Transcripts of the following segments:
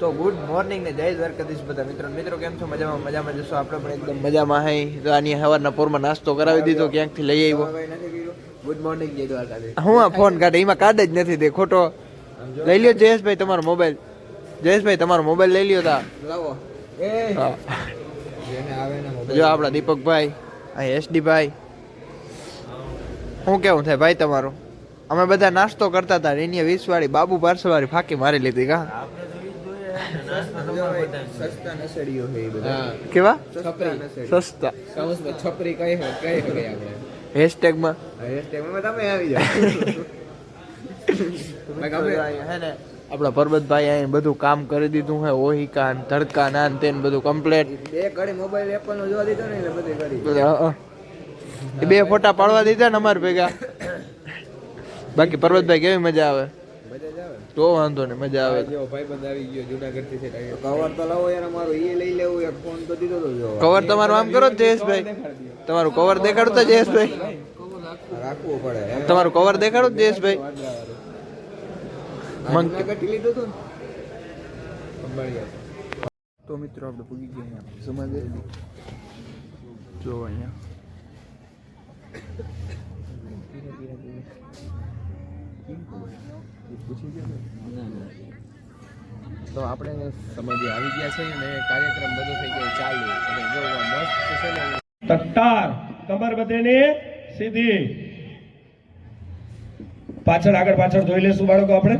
તો good morning ને જય દ્વારકાધીશ બધા મિત્રો કેમ છો? મજામાં જશો? આપણે પણ એકદમ મજામાં હઈ. તો આની સવારના પોરમાં નાસ્તો કરાવી દીધો, ક્યાંકથી લઈ આવ્યો. ગુડ મોર્નિંગ જય દ્વારકાધીશ. હું આ ફોન કાઢે એમાં કાર્ડ જ નથી દે ખોટો. લઈ લ્યો જયેશભાઈ તમારો મોબાઈલ. જયેશભાઈ તમારો મોબાઈલ લઈ લ્યો તા. લાવો જેને આવે ને મોબાઈલ. જો આપણા દીપકભાઈ, આ એસડી ભાઈ. શું કેવું થાય ભાઈ તમારું? અમે બધા નાસ્તો કરતા હતા, એની 20 વાળી બાબુ પાર્સલ વાળી ફાંકી મારી લીધી કા? સસ્તા નસડીઓ છે એ બધા. કેવા છપરી સસ્તા સાઉન્ડમાં છપરી કઈ હગે આપણે હેશટેગમાં હેશટેગમાં તમે આવી જાઓ. હે ને આપણા પરબતભાઈ અહીં બધું કામ કરી દીધું હે. ઓહિકા ને ધડકા ના ને તેને બધું કમ્પ્લીટ. બે ઘડી મોબાઈલ એપલ નો જોવા દીધો ને એટલે બધી કરી. એ બે ફોટા પાડવા દીધા ને અમાર ભેગા. બાકી પરબતભાઈ કેવી મજા આવે? મજા જ આવે તો વાંધો નહીં, મજા આવે. જો ભાઈબંધ આવી ગયો જુનાગઢ થી છે. કવર તો લાવો યાર, અમારો એ લઈ લેવું. એક ફોન તો દીધો તો જો કવર તમારું આમ કરો જયેશભાઈ, તમારું કવર દેખાડો તો જયેશભાઈ. રાખવું પડે. તમારું કવર દેખાડો જયેશભાઈ. જુનાગઢ થી લીધું હતું ને. તો મિત્રો આપણે પૂગી ગયા અહીંયા સમાજે. જો અહીંયા તો આપણે સમાજે આવી ગયા છે અને કાર્યક્રમ બધો થઈ ગયો ચાલુ. અને જો મસ્ત છે ને તટ્ટાર કમર બધેને સીધી પાછળ આગળ પાછળ જોઈ લેશું બાળકો આપણે.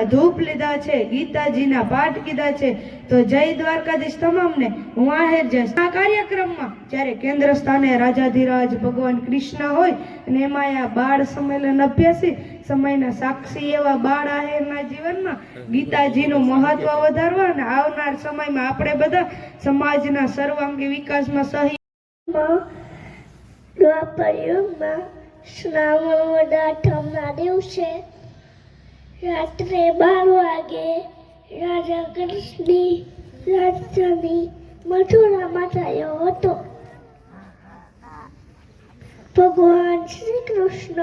ધૂપ લીધા છે, ગીતાજીના પાઠ કીધા છે. તો જય દ્વારકાધીશ તમામને હું આહેર જઈશ. આ કાર્યક્રમમાં જ્યારે કેન્દ્ર સ્થાને રાજાધિરાજ ભગવાન કૃષ્ણ હોય અને એમાં આ બાળ સંમેલન અભ્યાસી સમયના સાક્ષી એવા બાળ આહેરના જીવનમાં ગીતાજીનું મહત્વ વધારવા અને આવનાર સમયમાં આપણે બધા સમાજના સર્વાંગી વિકાસમાં દ્વાપરયુગમાં શ્રાવણ વદ આઠમના દિવસે રાત્રે 12 વાગે રાજા કૃષ્ણની રાજધાની મથુરામાં થયો હતો. ભગવાન શ્રી કૃષ્ણ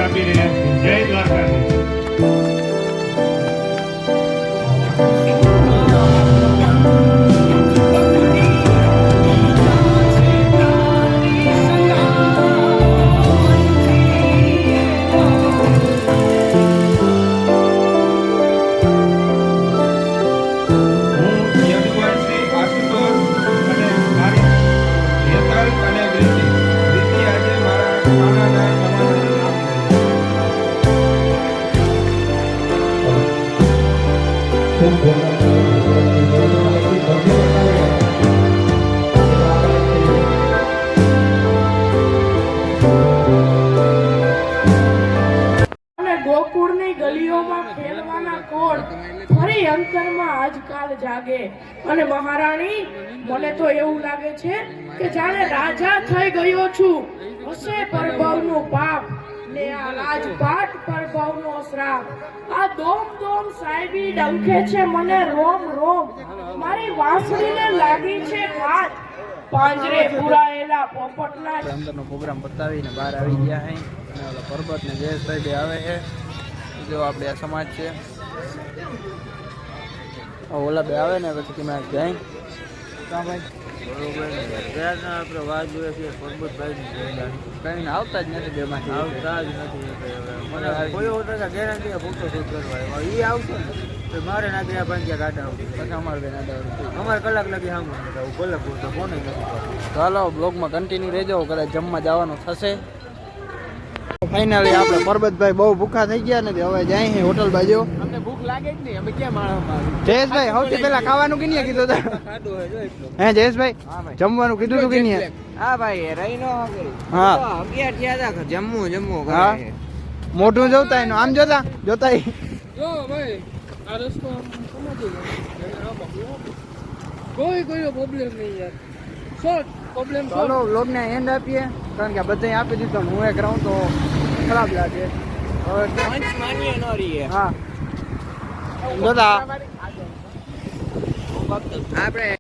આપી રહ્યા છીએ. જય દ્વારકાધીશ. હું યદુવંશી આશુતોષ અને મારી હેતલ અને વૃત્તિ આજે મારા નાના અને ગોકુળની ગલીઓમાં ખેલવાના કોળ ફરી અંતરમાં આજકાલ જાગે અને મહારાણી મને તો એવું લાગે છે કે જાણે રાજા થઈ ગયો છું હશે પરભવનું પાપ ને આ રાજપાટ પરભવનો શ્રાપ આ દોમ દોમ સાહેબી ડંખે છે મને રોમ રોમ મારી વાંસળીને લાગી છે હાથ પાંજરે પુરાયેલા પોપટના અંદરનો પ્રોગ્રામ બતાવીને બહાર આવી ગયા છે અને ઓલા પરબત ને જયેશભાઈ બે આવે છે જો આપણે આ સમાજ છે ઓલા બે આવે ને પછી તમે જાય ક્યાં ભાઈ બરોબર આપણે વાત જોઈએ છીએ પરબતભાઈ કઈ આવતા જ નથી બેમાંથી આવતા જ નથી મને કોઈ ઓટકા ગેરંટી ભૂખતો શું કરવા એ આવશે ને મારે ના ગયા પાંચ ગાડા પછી અમારે બેન અમારે કલાક લગી સામે કલાક પૂરતો ફોન નથી ચાલો બ્લોગમાં કન્ટિન્યુ રહેજો કદાચ જમવા જવાનું થશે ફાઇનલી આપણે પરબતભાઈ બહુ ભૂખા થઈ ગયા નથી હવે જાય છે હોટલ બાજુ અમને ભૂખ લાગે જ નહીં અમે ક્યાં માણસ જયેશભાઈ સૌથી પહેલા ખાવાનું કિને કીધું હતું હે જયેશભાઈ જમવાનું કીધું હતું કિને હા ભાઈ રહી નો હા 11 થયા હતા જમવું હા મોઢું જોતા એનું આમ જોતા જોતા જો ભાઈ આ રસ્તો સમજી કોઈ પ્રોબ્લેમ નહીં યાર શોર્ટ પ્રોબ્લેમ ચાલો વ્લોગને એન્ડ આપીએ કારણ કે બધાય આપી દીધો ને હું એક રહું તો ખરાબ લાગે હવે પંચ માનીએ નો રહીએ હા જોતા આપણે